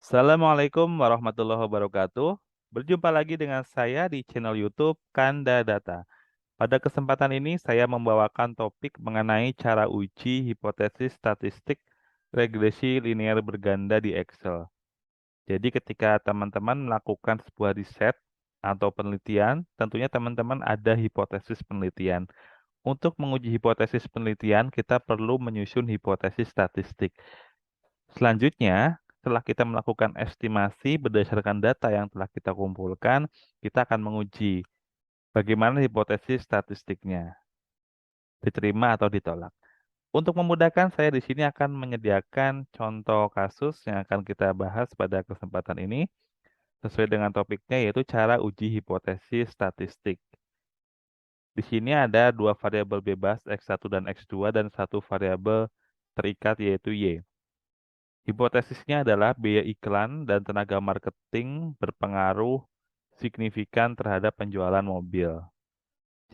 Assalamualaikum warahmatullahi wabarakatuh. Berjumpa lagi dengan saya di channel YouTube Kanda Data. Pada kesempatan ini saya membawakan topik mengenai cara uji hipotesis statistik regresi linear berganda di Excel. Jadi ketika teman-teman melakukan sebuah riset atau penelitian, tentunya teman-teman ada hipotesis penelitian. Untuk menguji hipotesis penelitian, kita perlu menyusun hipotesis statistik. Selanjutnya, setelah kita melakukan estimasi berdasarkan data yang telah kita kumpulkan, kita akan menguji bagaimana hipotesis statistiknya, diterima atau ditolak. Untuk memudahkan, saya di sini akan menyediakan contoh kasus yang akan kita bahas pada kesempatan ini, sesuai dengan topiknya yaitu cara uji hipotesis statistik. Di sini ada dua variabel bebas X1 dan X2 dan satu variabel terikat yaitu Y. Hipotesisnya adalah biaya iklan dan tenaga marketing berpengaruh signifikan terhadap penjualan mobil.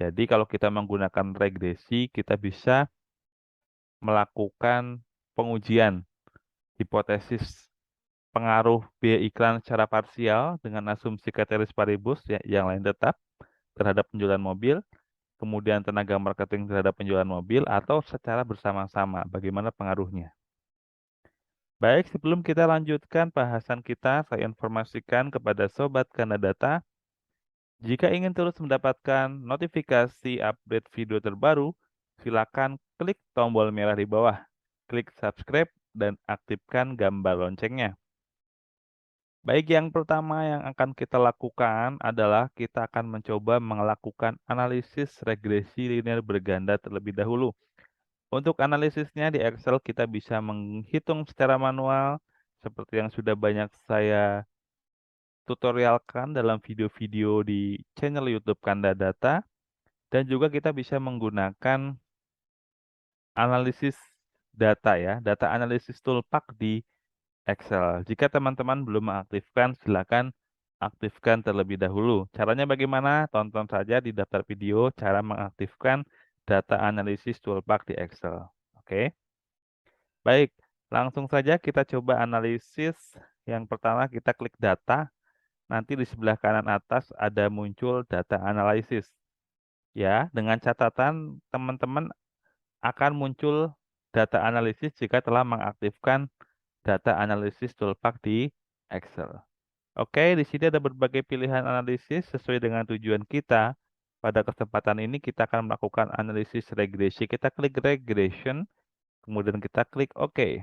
Jadi kalau kita menggunakan regresi, kita bisa melakukan pengujian hipotesis pengaruh biaya iklan secara parsial dengan asumsi ceteris paribus yang lain tetap terhadap penjualan mobil, kemudian tenaga marketing terhadap penjualan mobil, atau secara bersama-sama, bagaimana pengaruhnya. Baik, sebelum kita lanjutkan bahasan kita, saya informasikan kepada Sobat Kanadata, jika ingin terus mendapatkan notifikasi update video terbaru, silakan klik tombol merah di bawah, klik subscribe, dan aktifkan gambar loncengnya. Baik, yang pertama yang akan kita lakukan adalah kita akan mencoba melakukan analisis regresi linear berganda terlebih dahulu. Untuk analisisnya di Excel kita bisa menghitung secara manual seperti yang sudah banyak saya tutorialkan dalam video-video di channel YouTube Kanda Data, dan juga kita bisa menggunakan analisis data ya, data analisis toolpak di Excel. Jika teman-teman belum mengaktifkan, silakan aktifkan terlebih dahulu. Caranya bagaimana? Tonton saja di daftar video cara mengaktifkan data analisis toolpak di Excel. Oke. Baik, langsung saja kita coba analisis. Yang pertama kita klik data, nanti di sebelah kanan atas ada muncul data analisis. Ya, dengan catatan teman-teman akan muncul data analisis jika telah mengaktifkan data analisis toolpak di Excel. Oke, di sini ada berbagai pilihan analisis sesuai dengan tujuan kita. Pada kesempatan ini kita akan melakukan analisis regresi. Kita klik regression, kemudian kita klik OK.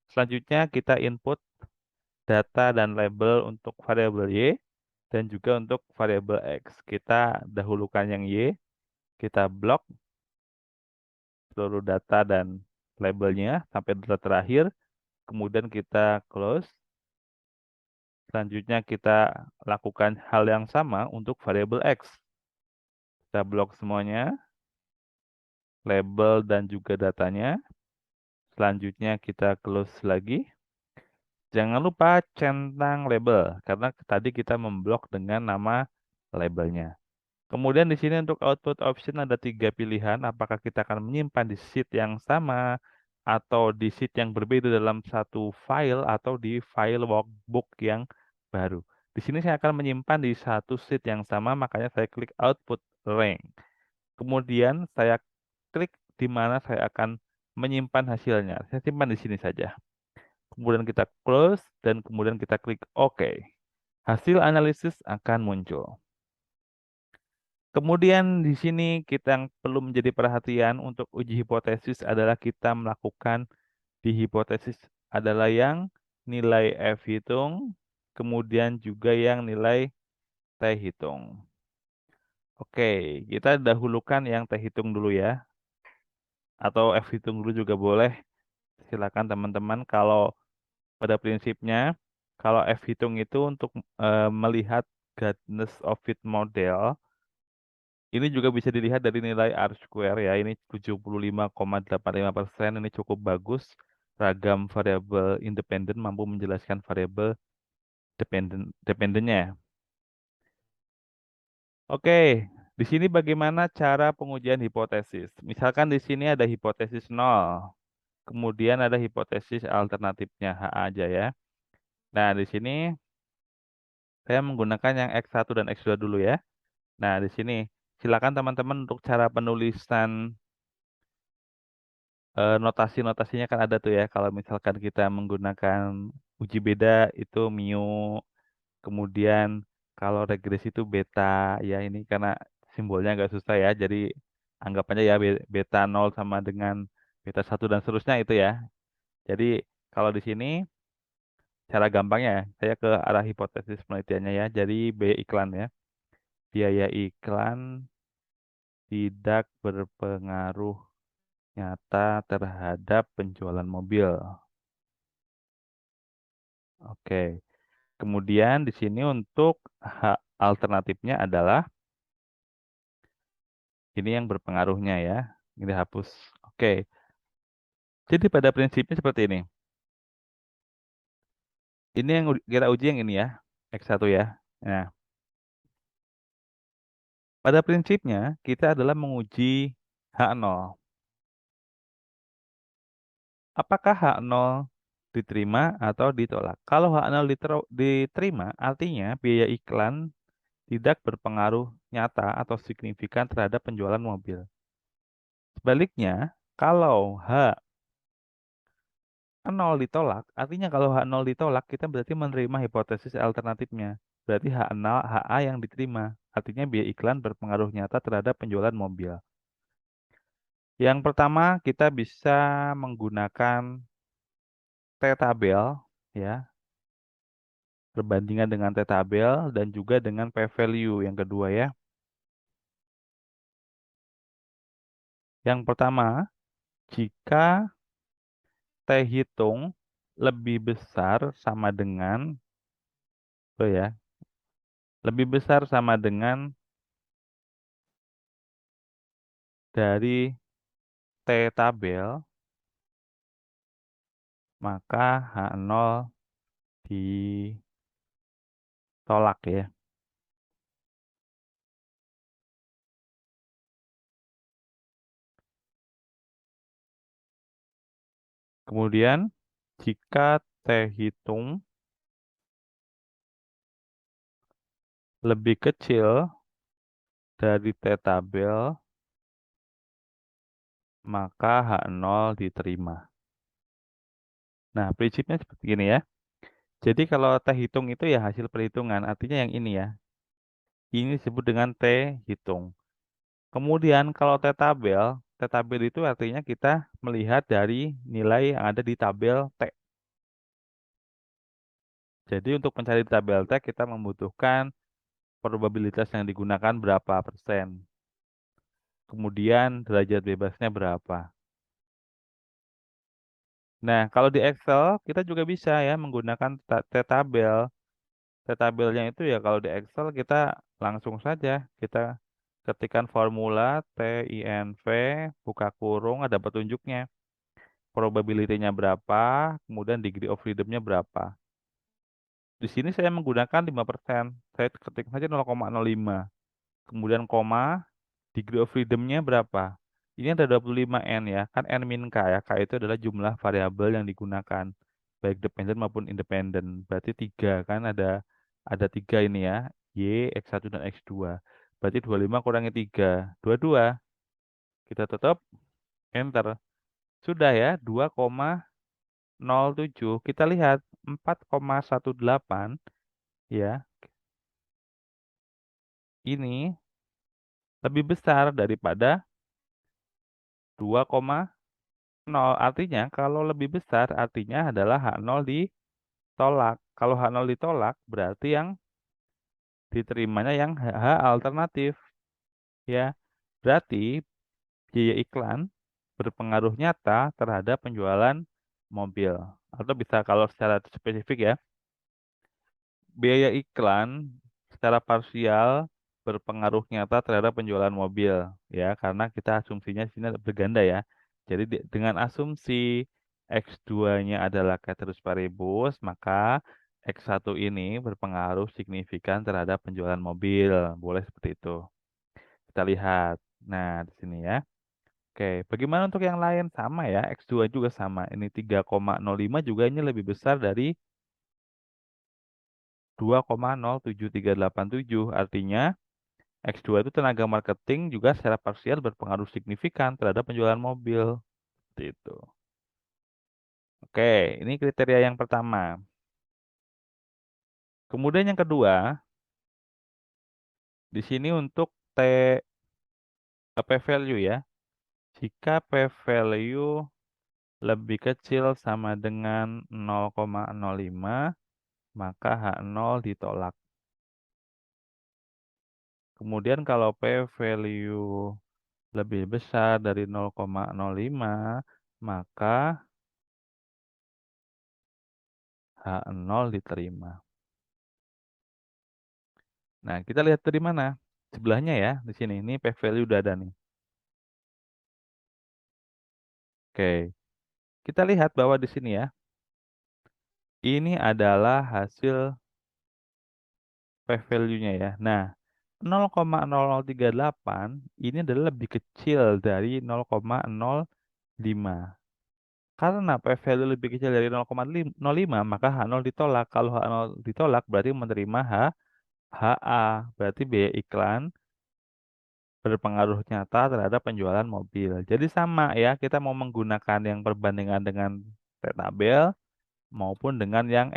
Selanjutnya kita input data dan label untuk variabel Y dan juga untuk variabel X. Kita dahulukan yang Y, kita blok seluruh data dan labelnya sampai data terakhir, kemudian kita close. Selanjutnya kita lakukan hal yang sama untuk variabel X. Kita blok semuanya, label dan juga datanya. Selanjutnya kita close lagi. Jangan lupa centang label, karena tadi kita memblok dengan nama labelnya. Kemudian di sini untuk output option ada 3 pilihan, apakah kita akan menyimpan di sheet yang sama, atau di sheet yang berbeda dalam satu file, atau di file workbook yang baru. Di sini saya akan menyimpan di satu sheet yang sama, makanya saya klik output rank. Kemudian saya klik di mana saya akan menyimpan hasilnya. Saya simpan di sini saja. Kemudian kita close dan kemudian kita klik OK. Hasil analisis akan muncul. Kemudian di sini kita yang perlu menjadi perhatian untuk uji hipotesis adalah kita melakukan di hipotesis adalah yang nilai F hitung, kemudian juga yang nilai T hitung. Oke, kita dahulukan yang T hitung dulu ya, atau F hitung dulu juga boleh. Silakan teman-teman, kalau pada prinsipnya, kalau F hitung itu untuk melihat Gartner of Fit model, ini juga bisa dilihat dari nilai R square ya, ini 75,85%, ini cukup bagus. Ragam variabel independen mampu menjelaskan variabel dependennya. Oke, di sini bagaimana cara pengujian hipotesis? Misalkan di sini ada hipotesis 0, kemudian ada hipotesis alternatifnya H aja ya. Nah, di sini saya menggunakan yang X1 dan X2 dulu ya. Nah, di sini silakan teman-teman untuk cara penulisan notasi-notasinya kan ada tuh ya. Kalau misalkan kita menggunakan uji beda itu mu, kemudian kalau regresi itu beta ya ini karena simbolnya agak susah ya. Jadi anggap aja ya beta 0 sama dengan beta 1 dan seterusnya itu ya. Jadi kalau di sini cara gampangnya saya ke arah hipotesis penelitiannya ya. Jadi biaya iklan ya. Biaya iklan tidak berpengaruh nyata terhadap penjualan mobil. Oke. Kemudian di sini untuk hak alternatifnya adalah ini yang berpengaruhnya ya. Ini dihapus. Oke. Jadi pada prinsipnya seperti ini. Ini yang kita uji yang ini ya. X1 ya. Nah, pada prinsipnya kita adalah menguji H0. Apakah H0 diterima atau ditolak? Kalau H0 diterima, artinya biaya iklan tidak berpengaruh nyata atau signifikan terhadap penjualan mobil. Sebaliknya, kalau H0 ditolak, artinya kalau H0 ditolak, kita berarti menerima hipotesis alternatifnya. Berarti H0, HA yang diterima. Artinya biaya iklan berpengaruh nyata terhadap penjualan mobil. Yang pertama, kita bisa menggunakan T-tabel, ya, perbandingan dengan T-tabel dan juga dengan P-value yang kedua ya. Yang pertama, jika T hitung lebih besar sama dengan, oh ya, lebih besar sama dengan dari T-tabel, maka H0 ditolak ya. Kemudian, jika T hitung lebih kecil dari T-tabel, maka H0 diterima. Nah, prinsipnya seperti ini ya. Jadi kalau T hitung itu ya hasil perhitungan, artinya yang ini ya. Ini disebut dengan T hitung. Kemudian kalau T-tabel itu artinya kita melihat dari nilai yang ada di tabel T. Jadi untuk mencari tabel T kita membutuhkan probabilitas yang digunakan berapa persen. Kemudian derajat bebasnya berapa. Nah, kalau di Excel kita juga bisa ya menggunakan T-tabel. T-tabelnya itu ya kalau di Excel kita langsung saja kita ketikkan formula TINV buka kurung ada petunjuknya. Probability-nya berapa, kemudian degree of freedom-nya berapa. Di sini saya menggunakan 5%. Saya ketik saja 0,05. Kemudian koma, degree of freedom-nya berapa? Ini ada 25N ya, kan N min K ya. K itu adalah jumlah variabel yang digunakan, baik dependent maupun independent. Berarti 3 kan ada 3 ini ya, Y, X1 dan X2. Berarti 25 kurangi 3, 22. Kita tutup, enter. Sudah ya, 2,07. Kita lihat 4,18 ya. Ini lebih besar daripada 2,0. Artinya kalau lebih besar artinya adalah H0 ditolak. Kalau H0 ditolak berarti yang diterimanya yang H alternatif ya. Berarti biaya iklan berpengaruh nyata terhadap penjualan mobil. Atau bisa kalau secara spesifik ya, biaya iklan secara parsial berpengaruh nyata terhadap penjualan mobil ya karena kita asumsinya di sini berganda ya. Jadi dengan asumsi X2-nya adalah ceteris paribus, maka X1 ini berpengaruh signifikan terhadap penjualan mobil. Boleh seperti itu. Kita lihat. Nah, di sini ya. Oke, bagaimana untuk yang lain? Sama ya, X2 juga sama. Ini 3,05 juga ini lebih besar dari 2,07387. Artinya X2 itu tenaga marketing juga secara parsial berpengaruh signifikan terhadap penjualan mobil. Seperti itu. Oke, ini kriteria yang pertama. Kemudian yang kedua, di sini untuk P value ya. Jika P value lebih kecil sama dengan 0,05, maka H0 ditolak. Kemudian kalau P value lebih besar dari 0,05, maka H0 diterima. Nah, kita lihat dari mana? Sebelahnya ya, di sini. Ini P value udah ada nih. Oke. Kita lihat bahwa di sini ya, ini adalah hasil P value-nya ya. Nah, 0,0038 ini adalah lebih kecil dari 0,05. Karena P value lebih kecil dari 0,05, maka H0 ditolak. Kalau H0 ditolak berarti menerima HA. Berarti biaya iklan berpengaruh nyata terhadap penjualan mobil. Jadi sama ya, kita mau menggunakan yang perbandingan dengan T-tabel maupun dengan yang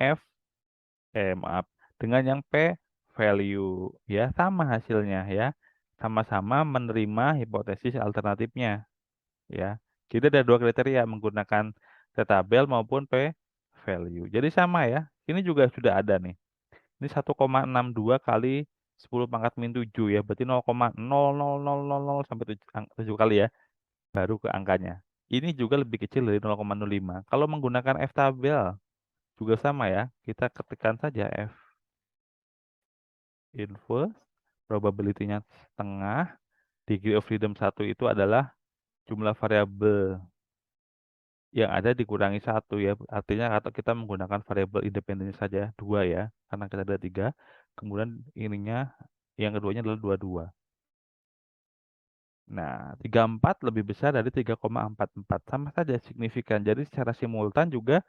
maaf, dengan yang P value ya, sama hasilnya ya. Sama-sama menerima hipotesis alternatifnya ya. Kita ada dua kriteria menggunakan T-tabel maupun P value. Jadi sama ya. Ini juga sudah ada nih. Ini 1,62 kali 10 pangkat min 7 ya. Berarti 0,00000 sampai 7 kali ya. Baru ke angkanya. Ini juga lebih kecil dari 0,05. Kalau menggunakan F-tabel juga sama ya. Kita ketikkan saja F inverse, probability-nya setengah, degree of freedom 1 itu adalah jumlah variabel yang ada dikurangi 1 ya. Artinya atau kita menggunakan variabel independennya saja 2 ya. Karena kita ada 3. Kemudian ininya yang keduanya adalah 22. Nah, 34 lebih besar dari 3,44. Sama saja signifikan. Jadi secara simultan juga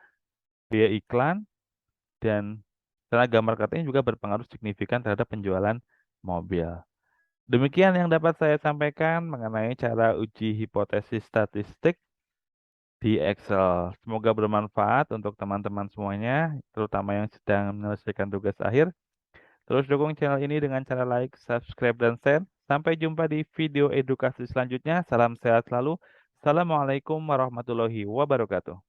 biaya iklan dan tenaga marketing juga berpengaruh signifikan terhadap penjualan mobil. Demikian yang dapat saya sampaikan mengenai cara uji hipotesis statistik di Excel. Semoga bermanfaat untuk teman-teman semuanya, terutama yang sedang menyelesaikan tugas akhir. Terus dukung channel ini dengan cara like, subscribe, dan share. Sampai jumpa di video edukasi selanjutnya. Salam sehat selalu. Assalamualaikum warahmatullahi wabarakatuh.